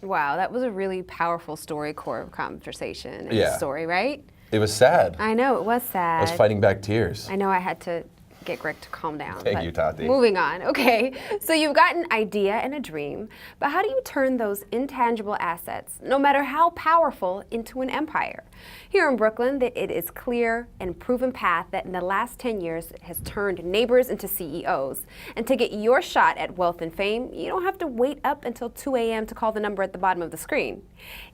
Wow, that was a really powerful core conversation and Yeah. story, right? It was sad. I know, it was sad. I was fighting back tears. I know I had to get Greg to calm down. Thank but you, Tati. Moving on. Okay, so you've got an idea and a dream, but how do you turn those intangible assets, no matter how powerful, into an empire? Here in Brooklyn, it is clear and proven path that in the last 10 years has turned neighbors into CEOs. And to get your shot at wealth and fame, you don't have to wait up until 2 a.m. to call the number at the bottom of the screen.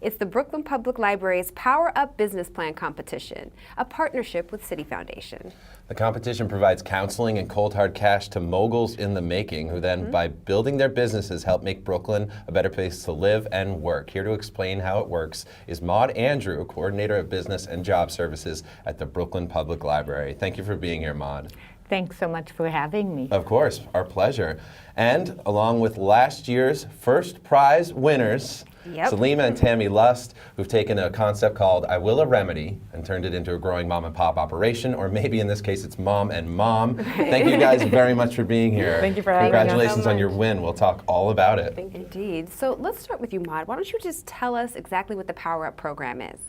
It's the Brooklyn Public Library's PowerUp Business Plan Competition, a partnership with City Foundation. The competition provides counseling and cold hard cash to moguls in the making, who then, by building their businesses, help make Brooklyn a better place to live and work. Here to explain how it works is Maude Andrew, Coordinator of Business and Job Services at the Brooklyn Public Library. Thank you for being here, Maude. Thanks so much for having me. Of course, our pleasure. And along with last year's first prize winners, Selima and Tami Lust, who've taken a concept called Iwilla Remedy and turned it into a growing mom and pop operation, or maybe in this case it's mom and mom. Thank you guys very much for being here. Thank you for having us. Congratulations on your win. We'll talk all about it. Indeed. So let's start with you, Maude. Why don't you just tell us exactly what the PowerUp program is?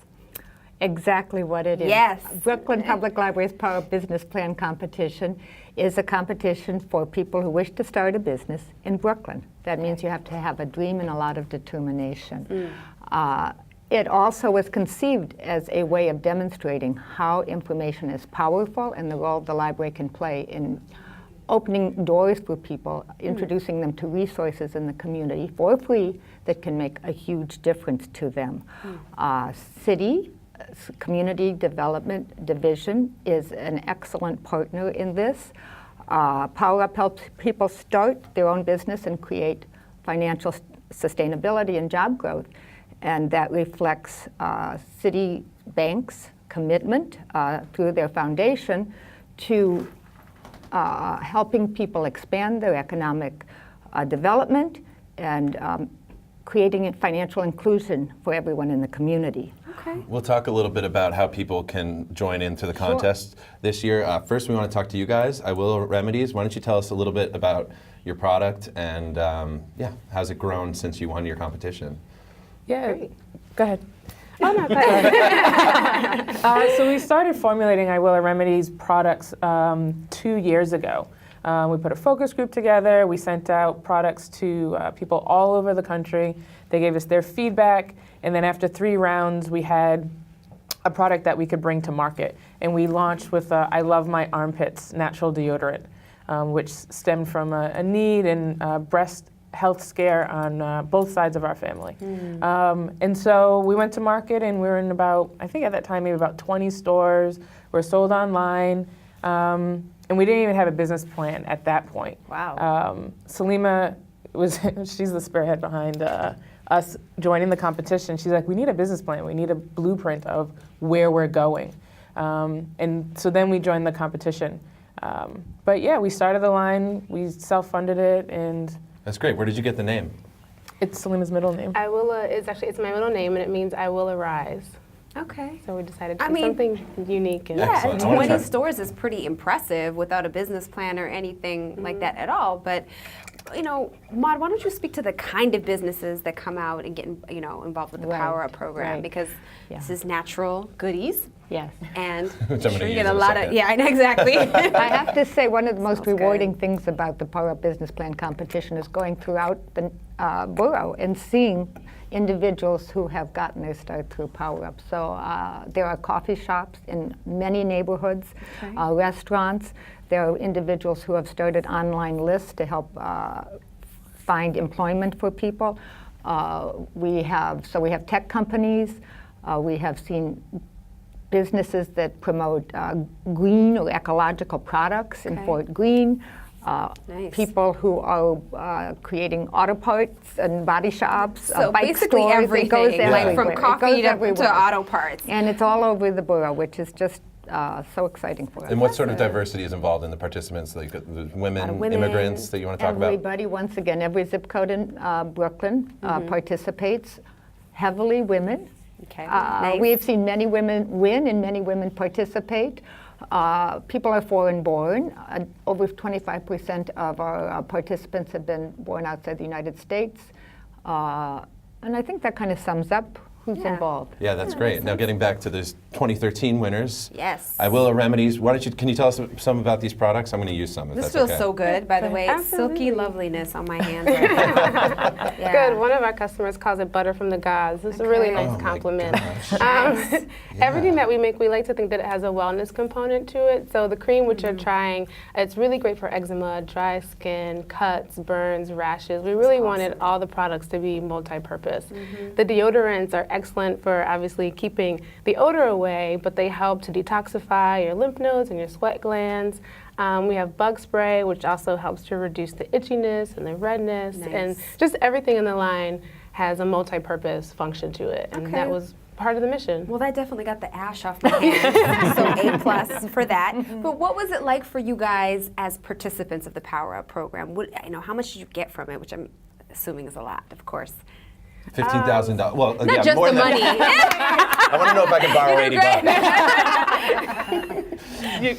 Exactly what it is. Yes. Brooklyn Public Library's PowerUp Business Plan Competition is a competition for people who wish to start a business in Brooklyn. That means you have to have a dream and a lot of determination. It also was conceived as a way of demonstrating how information is powerful and the role the library can play in opening doors for people, introducing them to resources in the community for free that can make a huge difference to them. City Community Development Division is an excellent partner in this. PowerUp helps people start their own business and create financial sustainability and job growth. And that reflects City Bank's commitment through their foundation to helping people expand their economic development and creating financial inclusion for everyone in the community. Okay. We'll talk a little bit about how people can join into the contest this year. First, we want to talk to you guys. Iwilla Remedies, why don't you tell us a little bit about your product and how's it grown since you won your competition? Yeah, Great. go ahead. Oh, no, go ahead. So we started formulating Iwilla Remedies products 2 years ago. We put a focus group together. We sent out products to people all over the country. They gave us their feedback. And then after 3 rounds, we had a product that we could bring to market. And we launched with I Love My Armpits natural deodorant, which stemmed from a need and breast health scare on both sides of our family. And so we went to market, and we were in about, I think at that time, maybe about 20 stores. We're sold online. And we didn't even have a business plan at that point. Wow. Selima she's the spearhead behind us joining the competition. She's like, we need a business plan. We need a blueprint of where we're going. And so then we joined the competition. But yeah, we started the line, we self-funded it, and That's great. Where did you get the name? it's Selima's middle name. Iwilla is actually, it's my middle name, and it means I will arise. Okay. So we decided to I do mean, something unique. And Yeah, Excellent. and I wanna 20 try- stores is pretty impressive without a business plan or anything like that at all. But, you know, Maude, why don't you speak to the kind of businesses that come out and get, involved with the Right, PowerUp program? right. Because Yeah. this is natural goodies, Yes. and Which I'm gonna you use get a in a lot second. of, yeah, I know, exactly. I have to say one of the most Sounds good. rewarding things about the PowerUp Business Plan competition is going throughout the borough and seeing individuals who have gotten their start through PowerUp. So there are coffee shops in many neighborhoods, Okay. restaurants. There are individuals who have started online lists to help find employment for people. We have tech companies. We have seen businesses that promote green or ecological products in Okay. Fort Greene. Nice. People who are creating auto parts and body shops, So bike basically stores. everything, It goes like everywhere. from It coffee goes to everywhere. auto parts. And it's all over the borough, which is just so exciting for us. And what sort of diversity is involved in the participants? Like the women, women. immigrants that you want to talk about? Everybody, once again, every zip code in Brooklyn participates. Heavily women. Okay, nice. We have seen many women win and many women participate. People are foreign born. Over 25% of our participants have been born outside the United States. And I think that kind of sums up who's Yeah. involved. Yeah, that's great. Now getting back to those 2013 winners. Yes. Iwilla Remedies. Can you tell us some about these products? I'm going to use some if This that's feels okay. so good, by the way. It's silky Absolutely. loveliness on my hands right now. Yeah. Good. One of our customers calls it butter from the gods. It's a really Okay. nice Oh my compliment. gosh. Everything that we make, we like to think that it has a wellness component to it. So the cream which you're trying, it's really great for eczema, dry skin, cuts, burns, rashes. We really wanted all the products to be multi-purpose. The deodorants are excellent for obviously keeping the odor away, but they help to detoxify your lymph nodes and your sweat glands. We have bug spray, which also helps to reduce the itchiness and the redness, and Nice. just everything in the line has a multi-purpose function to it, and Okay. that was part of the mission. Well, that definitely got the ash off my hands, so A+ for that. But what was it like for you guys as participants of the PowerUp program? How much did you get from it, which I'm assuming is a lot, of course. $15,000. Well, Not yeah, just more the than money. I want to know if I can borrow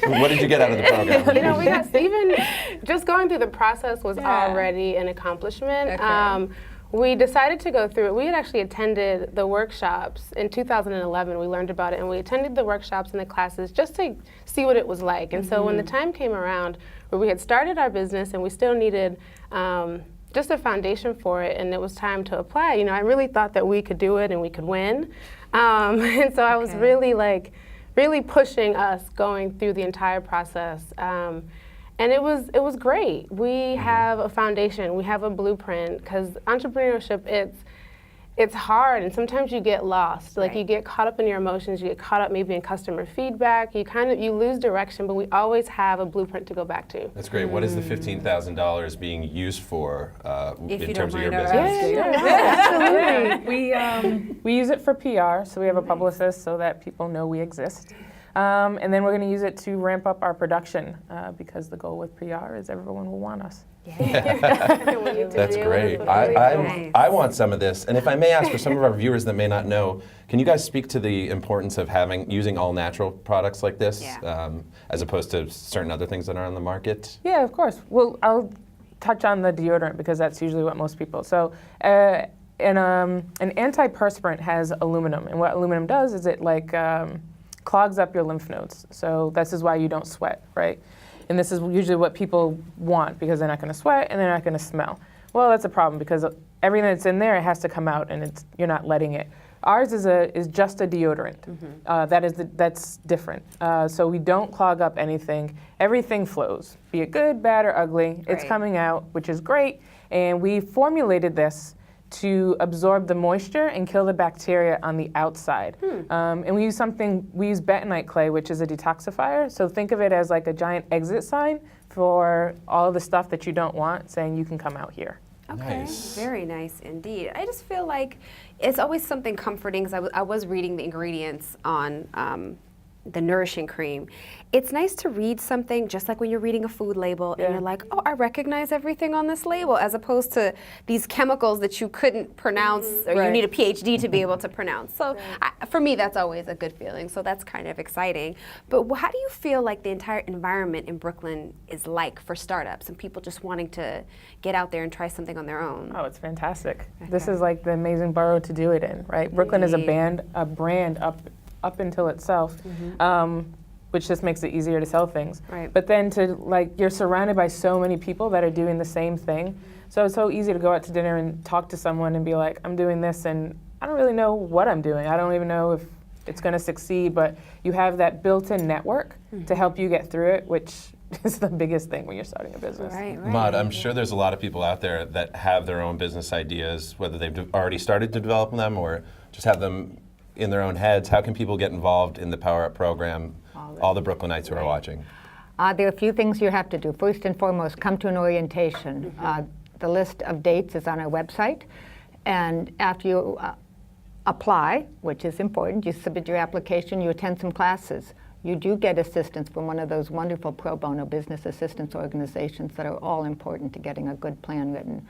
$80. What did you get out of the program? You know, we got even just going through the process was Yeah. already an accomplishment. Okay. We decided to go through it. We had actually attended the workshops in 2011. We learned about it, and we attended the workshops and the classes just to see what it was like. And so when the time came around where we had started our business and we still needed just a foundation for it, and it was time to apply, you know, I really thought that we could do it and we could win. And so I was really pushing us going through the entire process. And it was great. We have a foundation, we have a blueprint, because entrepreneurship, it's hard, and sometimes you get lost. Like you get caught up in your emotions, you get caught up maybe in customer feedback, you lose direction, but we always have a blueprint to go back to. That's great. What is the $15,000 being used for If in you terms don't of your mind our business? Absolutely. We use it for PR, so we have a publicist so that people know we exist. And then we're going to use it to ramp up our production because the goal with PR is everyone will want us. That's great. I want some of this. And if I may ask, for some of our viewers that may not know, can you guys speak to the importance of using all natural products like this, as opposed to certain other things that are on the market? Yeah, of course. Well, I'll touch on the deodorant because that's usually what most people. So, an antiperspirant has aluminum, and what aluminum does is it clogs up your lymph nodes. So this is why you don't sweat, right? And this is usually what people want because they're not going to sweat and they're not going to smell. Well, that's a problem because everything that's in there, it has to come out, and you're not letting it. Ours is just a deodorant. That's different. So we don't clog up anything. Everything flows, be it good, bad, or ugly. It's Right. coming out, which is great. And we formulated this to absorb the moisture and kill the bacteria on the outside. And we use bentonite clay, which is a detoxifier. So think of it as like a giant exit sign for all the stuff that you don't want, saying you can come out here. Okay, Nice. very nice indeed. I just feel like it's always something comforting because I was reading the ingredients on the nourishing cream. It's nice to read something just like when you're reading a food label and you're like, oh, I recognize everything on this label, as opposed to these chemicals that you couldn't pronounce or you Right. need a PhD to be able to pronounce. So for me, that's always a good feeling. So that's kind of exciting. But how do you feel like the entire environment in Brooklyn is like for startups and people just wanting to get out there and try something on their own? Oh, it's fantastic. This is like the amazing borough to do it in, right? Brooklyn is a brand up until itself, which just makes it easier to sell things. Right. But then you're surrounded by so many people that are doing the same thing. So it's so easy to go out to dinner and talk to someone and be like, I'm doing this and I don't really know what I'm doing. I don't even know if it's going to succeed, but you have that built-in network to help you get through it, which is the biggest thing when you're starting a business. Right. Maud, I'm sure there's a lot of people out there that have their own business ideas, whether they've already started to develop them or just have them in their own heads. How can people get involved in the PowerUp program, all the Brooklynites who are watching? There are a few things you have to do. First and foremost, come to an orientation. The list of dates is on our website. And after you apply, which is important, you submit your application, you attend some classes. You do get assistance from one of those wonderful pro bono business assistance organizations that are all important to getting a good plan written.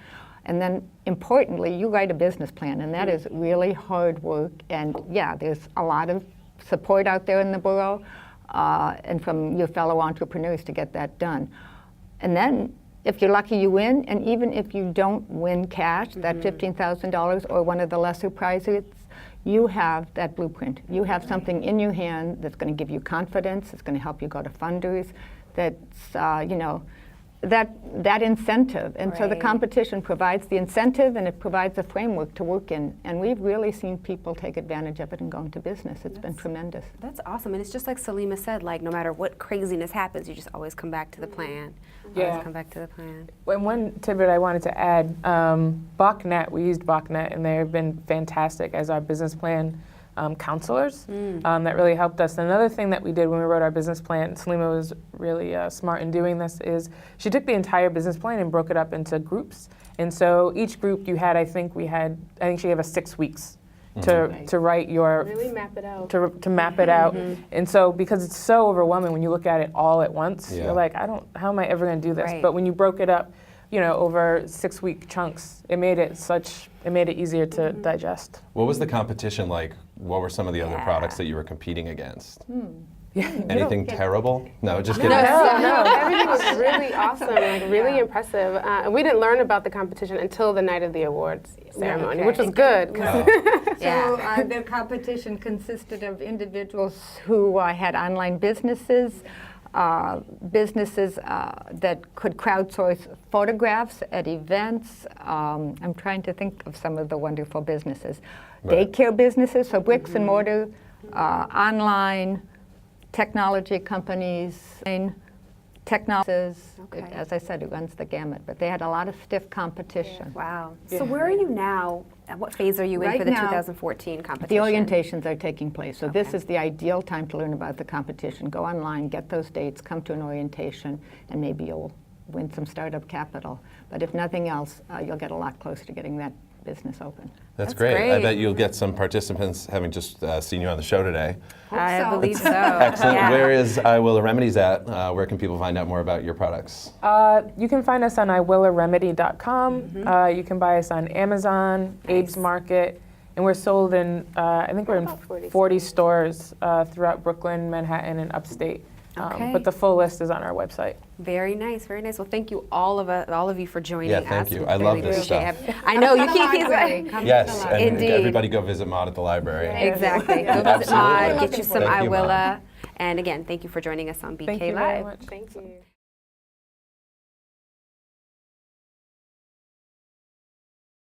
And then, importantly, you write a business plan, and that is really hard work. And yeah, there's a lot of support out there in the borough and from your fellow entrepreneurs to get that done. And then if you're lucky, you win, and even if you don't win cash, that $15,000 or one of the lesser prizes, you have that blueprint. You have something in your hand that's going to give you confidence. It's going to help you go to funders. That's you know, that incentive. And so the Right. competition provides the incentive, and it provides a framework to work in. And we've really seen people take advantage of it and go into business. It's been tremendous. That's awesome. And it's just like Selima said, like no matter what craziness happens, you just always come back to the plan. Yeah. Always come back to the plan. And one tidbit I wanted to add, BachNet, we used BachNet, and they've been fantastic as our business plan counselors. That really helped us. Another thing that we did when we wrote our business plan, Selima was really smart in doing this, is she took the entire business plan and broke it up into groups. And so each group you had, I think she gave us 6 weeks to write your, Really map it out. to map it out. And so because it's so overwhelming when you look at it all at once, Yeah. you're like, how am I ever going to do this? Right. But when you broke it up, over 6-week chunks, it made it easier to digest. What was the competition like? What were some of the other Yeah. products that you were competing against? Yeah. Anything terrible? No, just kidding. No, everything was really awesome, like really impressive. And we didn't learn about the competition until the night of the awards ceremony, Okay. which was good. 'cause So the competition consisted of individuals who had online businesses, that could crowdsource photographs at events. I'm trying to think of some of the wonderful businesses. Right. Daycare businesses, so bricks and mortar, online, technology companies, technologies. Okay. As I said, it runs the gamut, but they had a lot of stiff competition. Wow. So where are you now? And what phase are you in Right for the now, 2014 competition? The orientations are taking place, so this Okay. is the ideal time to learn about the competition. Go online, get those dates, come to an orientation, and maybe you'll win some startup capital. But if nothing else, you'll get a lot closer to getting that business open. That's That's great. I great. bet you'll get some participants having just seen you on the show today. I so. believe so. Excellent. Yeah. Where is Iwilla Remedies at? Where can people find out more about your products? You can find us on iwillaremedy.com. You can buy us on Amazon, Abe's Market, and we're sold in, I think we're in About 40 stores throughout Brooklyn, Manhattan, and upstate. Okay. But the full list is on our website. Very nice, very nice. Well, thank you all of you for joining us. Yeah, thank you. We I love really this appreciate stuff. it. I know you keep Library, come to Yes, the and library. Indeed. everybody go visit Maud at the library. Exactly. Go visit Absolutely. Maud, get you some Thank you, Maud. Iwilla. And again, thank you for joining us on BK Thank you Live. very much. Thank you.